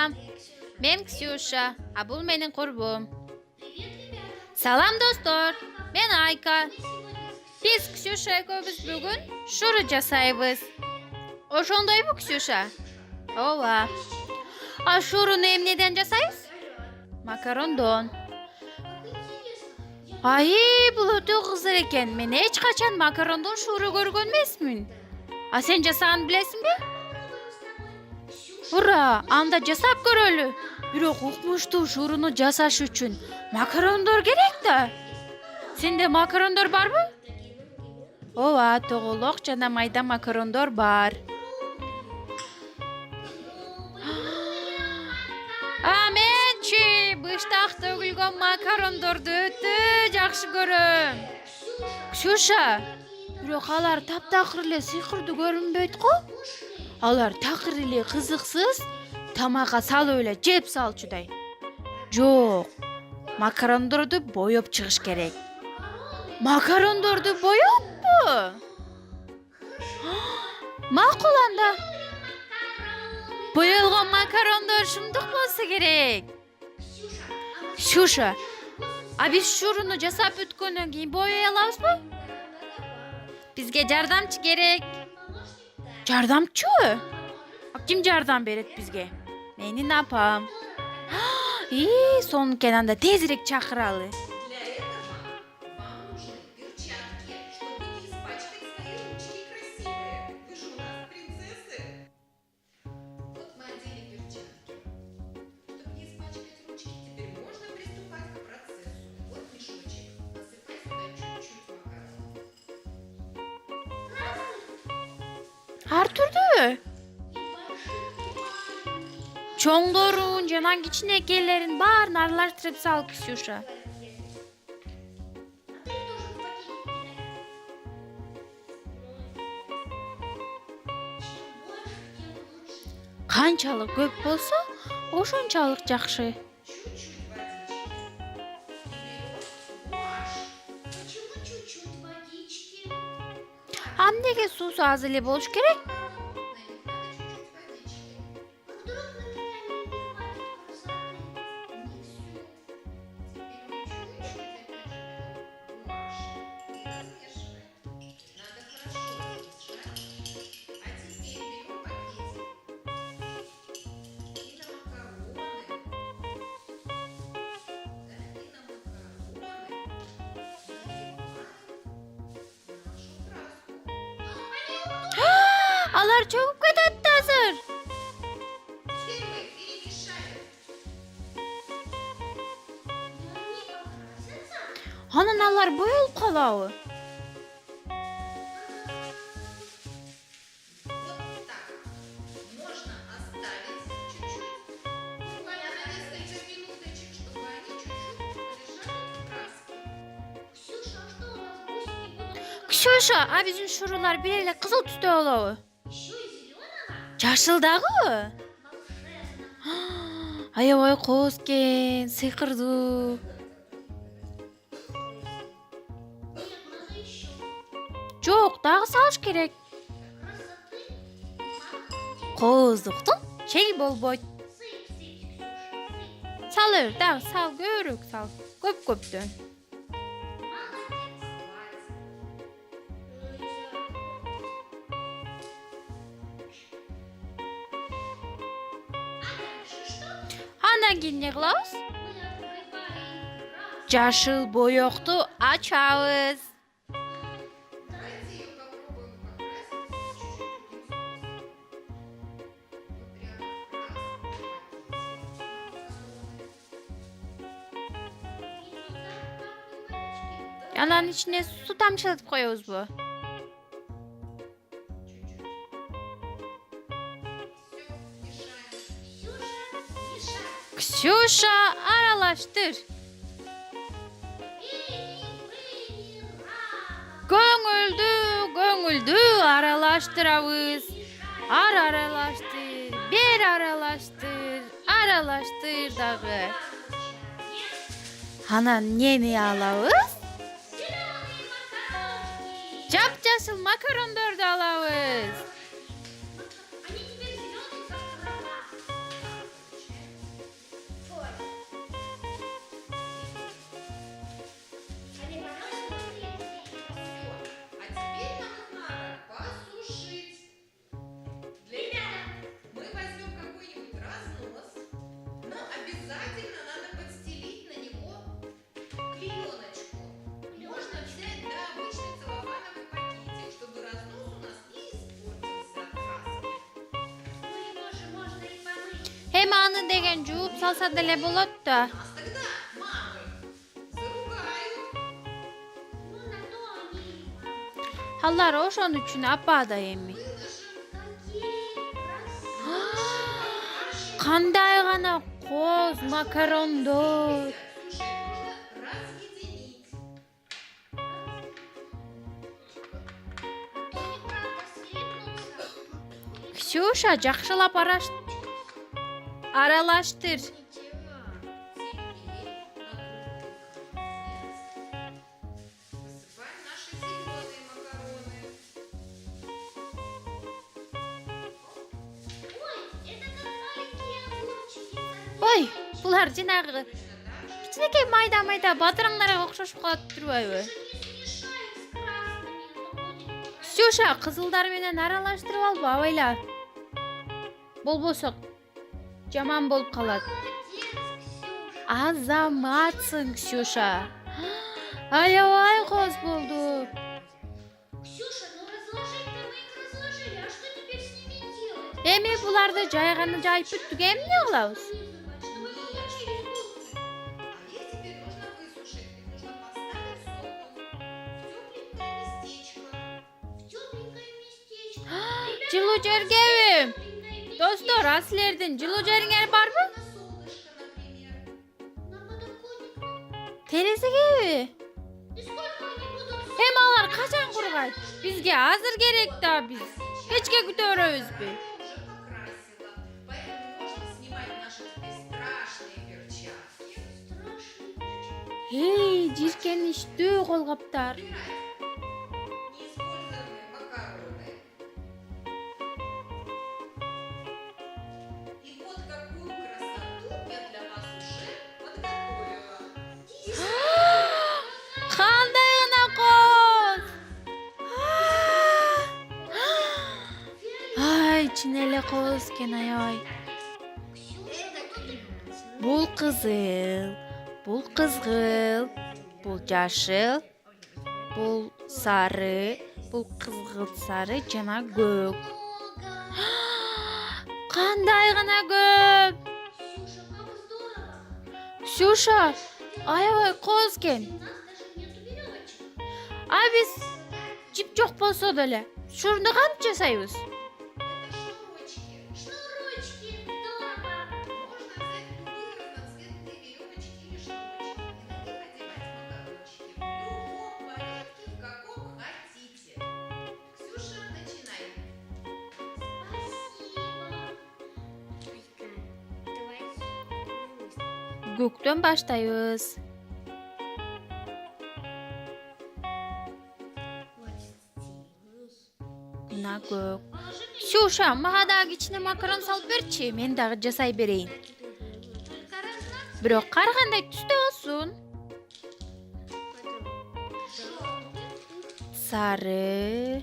Salam. Ben Ksyusha. Bu menin kurbum. Salam dostlar. Ben Ayka. Biz Ksyusha ekobuz bugün şuru jasayбыз. Oşonday bu Ksyusha? Ova. Şurunu neden jasayız? Makarondan. Ay, бұл өте қызыр екен. Мен hiç kaçan makarondan şuru görgön emasмын. Sen jasan bilesin mi? Ура, анда жасап көрөлү. Бирок укмуштуу шурууну жасаш үчүн макарондор керек да. Сенде макарондор барбы? Ооба, тоголок жана майда макарондор бар. Менчи быштак төгүлгөн макарондорду өтө жакшы көрөм. Ксюша, бирок алар таптакыр эле сыйкырдуу көрүнбөйт го? Алар такыр эле кызыксыз тамакка салып эле жеп салчудай. Жок, макарондорду боеп чыгыш керек. Макарондорду боеппу? Макул анда. Боелгон макарондор ушундук болсо керек. Ксюша, биз шурууну жасап бүткөндөн кийин боей алабызбы? Бизге жардамчы керек. Жардамчы? Ким жардам берет бизге? Менин апам. Сонун анда тезирээк чакыралы. Ар түрдүү. Чоңдорун жана кичинекейлерин баарын аралаштырып сал, Ксюша. Канчалык көп болсо, ошончалык жакшы. Эмнеге суусу аз эле болуш керек? Алар чөгүп кетет азыр. Анан алар боелуп калабы? Ксюша, биздин шуруулар бир эле кызыл түстө болобу? Жашыл дагы? Аябай кооз экен, сыйкырдуу. Жок, дагы салыш керек. Кооздуктун чеги болбойт. Сал бер, дагы сал, көбүрөөк сал. Көп-көптөн. Андан кийин эмне кылабыз? Жашыл боёкту ачабыз. Анан ичине суу тамчылатып коебузбу? Ксюша, аралаштыр. Көңүлдүү аралаштырабыз. Аралаштыр, бер аралаштыр дагы. Анан эмнени алабыз? Жап-жашыл макарондорду алабыз. Эми аны деген жууп салса деле болот да. Алар ошон үчүн апада эми. Кандай гана коз макарондор. Ксюша, жакшылап аралаштыр. Ой, булар жанагы кичинекей майда батыраңдарга окшошуп калат турбайбы? Ксюша, кызылдар менен аралаштырып албы, абайла. Болбосо жаман болуп калат. Азаматсың, Ксюша. Аябай коз болду. Ксюша, ну разложить-то мы их разложили, а что теперь с ними делать? Эми буларды жайганы жайып бүттүк, эмне кылабыз? Чтобы получились булки. А их теперь нужно высушить. Их нужно поставить в В тепленькое местечко. Жылуу жергеби? Тепленькое местечко. Достор, а силердин жылуу жериңер барбы? На солнышко, например. На подоконник. Терезегеби? И сколько они будут? Эми алар качан кургайт? Бизге азыр керек да, биз кечке күтө беребизби? Я уже покрасила. Поэтому можно снимать наши теперь страшные перчатки. Страшный. Эй, жиркеничтүү колгаптар. Убирать неиспользованные макароны. И вот какую красоту я для вас уже подготовила. Кандай гана коз! Ай, чын эле коз экен, аябай. Бул кызыл, бул кызгыл, бул жашыл, бул сары, бул кызгылт сары жана көк. Кандай гана көп! Ксюша, как здорово. Ксюша, аябай коз экен. У нас даже нету веревочек. А биз жип жок болсо деле, шуруну кантип жасайбыз? Это шнурочки. Шнурочки. Здорово. Можно взять любые разноцветные веревочки или шнурочки и на них одевать макарончики в любом порядке, в каком хотите. Ксюша, начинай. Спасибо. Көктөн баштайбыз. Мына көк. Положи мне Ксюша, мага дагы кичине макарон салып берчи, мен дагы жасай берейин. только разноцветные. Бирок кандай түстө болсун. Сары,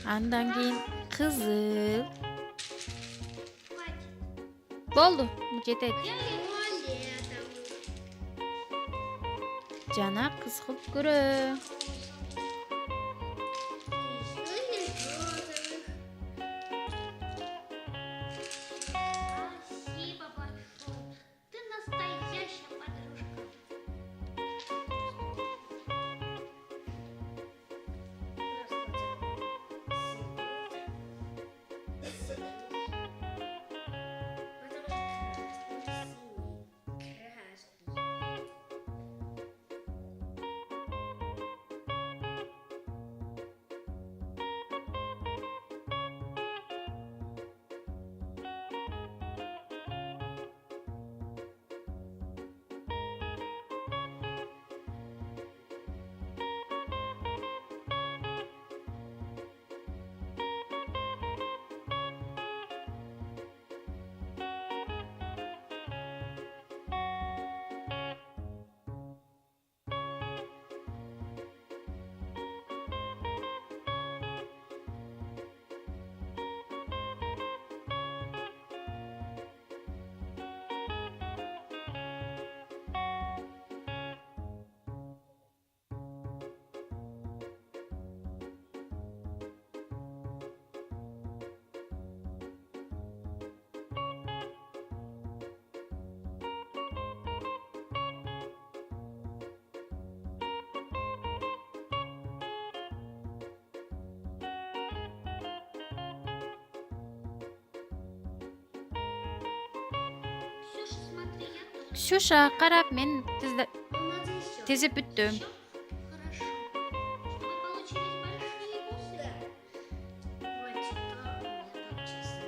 андан кийин кызыл. Болду, жетет. Жана кызгылт көрө. Спасибо большое. Ты настоящая подружка. Ксюша, карап, мен Надо еще. тезип бүттүм. Хорошо. Вы получились большие бусы? Давайте так часа.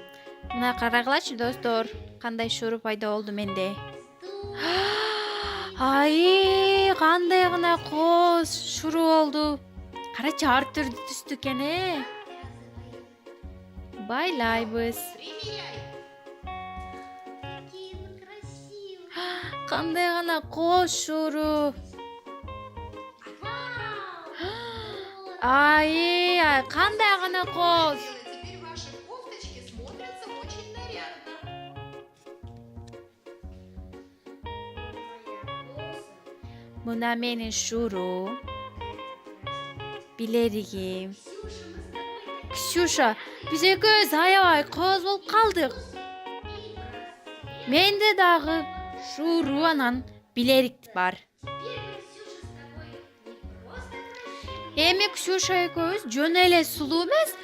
Мына карагылачы достор, кандай шуру пайда болду менде. Ай, кандай гана коз шуру болду. Карачы, ар түрдүү түстү экен, Байлайбыз. Примеряй. Какие вы красивые. Кандай гана коз шуру. Вау! Ай, кандай гана коз. Теперь ваши кофточки смотрятся очень нарядно. Мына менин шуру, билеригим. Ксюша, мы с тобой такие Ксюша, биз экөөбүз аябай коз болуп калдык. Менде дагы шуру анан билерик бар. Теперь мы, Ксюша, с тобой не просто красивые, Эми Ксюша экөөбүз жөн эле сулуу эмес,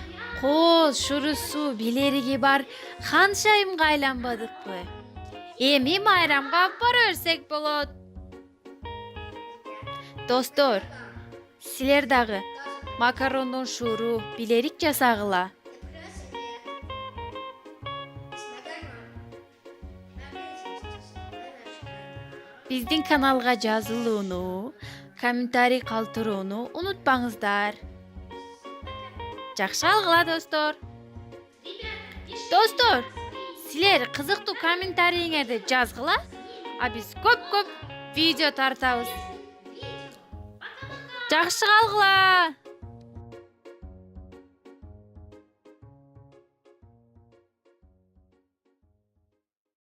коз шурусу, билериги бар ханшайымга айланбадыкпы? Эми майрамга алып бара берсек болот. Достор, силер дагы макарондон шуру, билерик жасагыла. Биздин каналга жазылууну, комментарий калтырууну унутпаңыздар. Жакшы алгыла, достор. Достор, силер кызыктуу комментарийиңерди жазгыла, а биз көп видео тартабыз. Жакшы калгыла.